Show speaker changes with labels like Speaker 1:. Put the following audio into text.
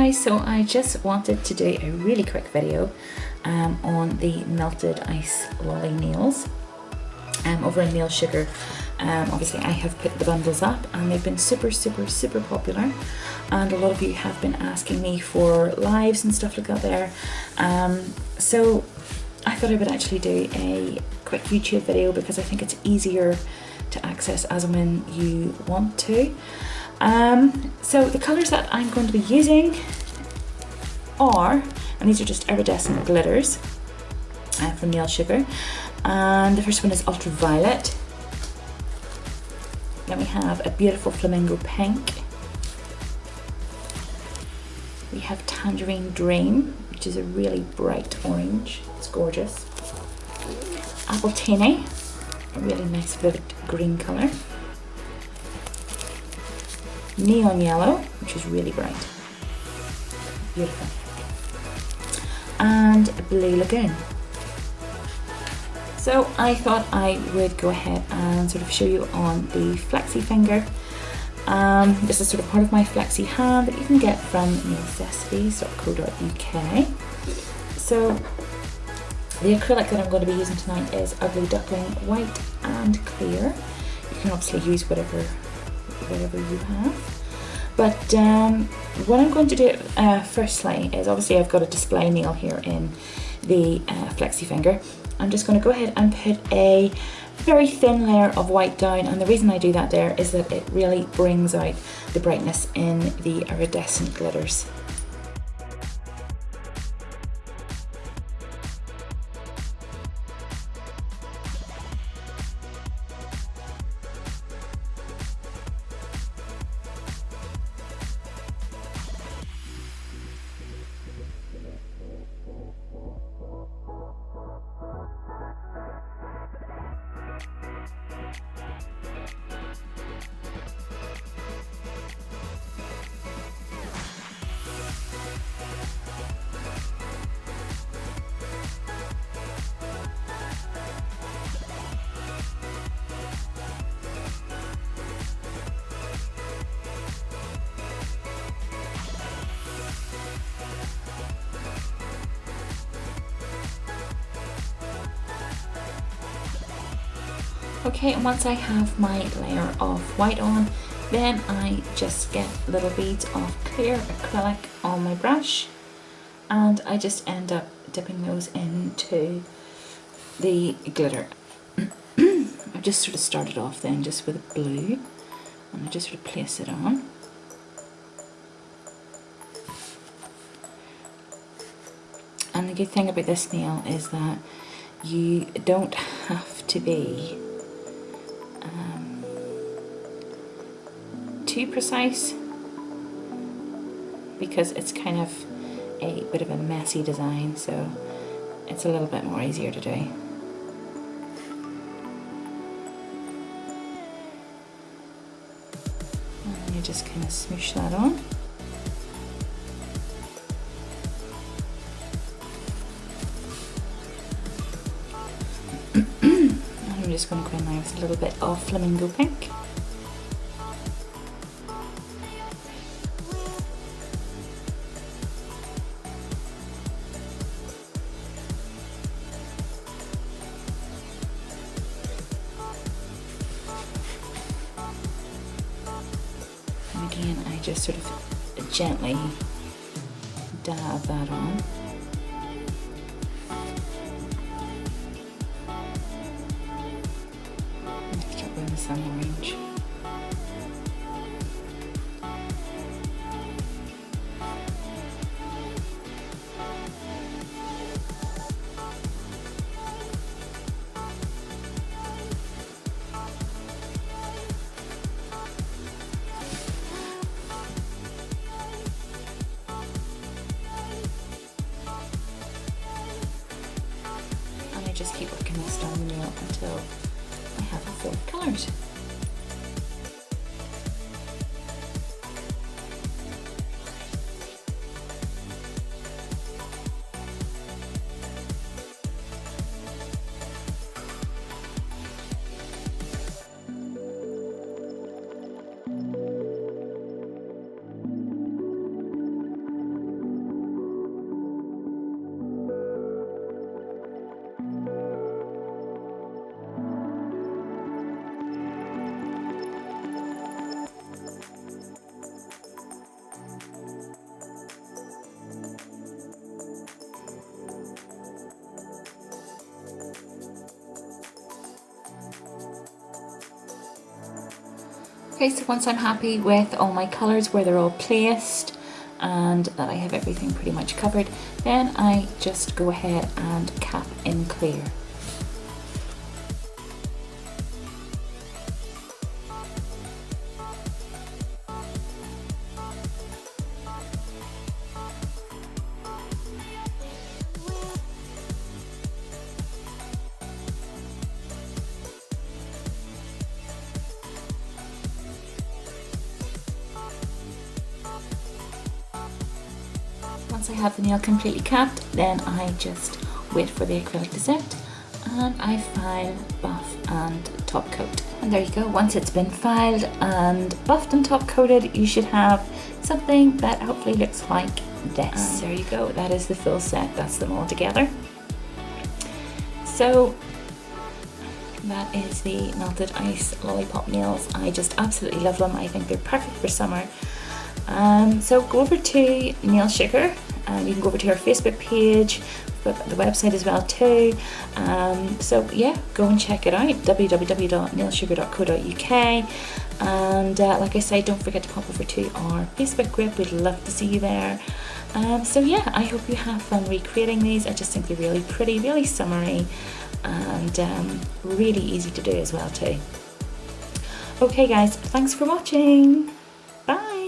Speaker 1: guys, so I just wanted to do a really quick video on the Melted Ice Lolly Nails over in Nail Sugar. Obviously I have put the bundles up and they've been super popular, and a lot of you have been asking me for lives and stuff like that there. So I thought I would actually do a quick YouTube video because I think it's easier to access as and when you want to. So the colours that I'm going to be using are, and these are just iridescent glitters from Nail Sugar, and the first one is Ultraviolet. Then we have a beautiful Flamingo Pink. We have Tangerine Dream, which is a really bright orange. It's gorgeous. Apple Teeny, a really nice vivid green colour. Neon Yellow, which is really bright. Beautiful. And Blue Lagoon. So I thought I would go ahead and sort of show you on the flexi finger. This is sort of part of my flexi hand that you can get from nailcessities.co.uk. So the acrylic that I'm going to be using tonight is Ugly Duckling White and Clear. You can obviously use whatever you have. But what I'm going to do firstly is, obviously I've got a display nail here in the flexi finger. I'm just going to go ahead and put a very thin layer of white down, and the reason I do that there is that it really brings out the brightness in the iridescent glitters. Okay, and once I have my layer of white on, then I just get little beads of clear acrylic on my brush, and I just end up dipping those into the glitter. I've just sort of started off then just with a blue, and I just sort of place it on. And the good thing about this nail is that you don't have to be too precise, because it's kind of a bit of a messy design, so it's a little bit more easier to do. And you just kind of smoosh that on. And I'm just going to go in there with a little bit of Flamingo Pink. Again, I just sort of gently dab that on. Mixed up with some orange. Just keep working this down the nail until I have a full colours. Okay, so once I'm happy with all my colours, where they're all placed, and that I have everything pretty much covered, then I just go ahead and cap in clear. Once I have the nail completely capped, then I just wait for the acrylic to set and I file, buff and top coat. And there you go. Once it's been filed and buffed and top coated, you should have something that hopefully looks like this. And there you go. That is the full set. That's them all together. So that is the Melted Ice Lollipop Nails. I just absolutely love them. I think they're perfect for summer. So go over to Nail Sugar, and you can go over to our Facebook page, the website as well too. So yeah, go and check it out, www.nailsugar.co.uk. And like I say, don't forget to pop over to our Facebook group. We'd love to see you there. So yeah, I hope you have fun recreating these. I just think they're really pretty, really summery, and really easy to do as well too. Okay guys, thanks for watching. Bye.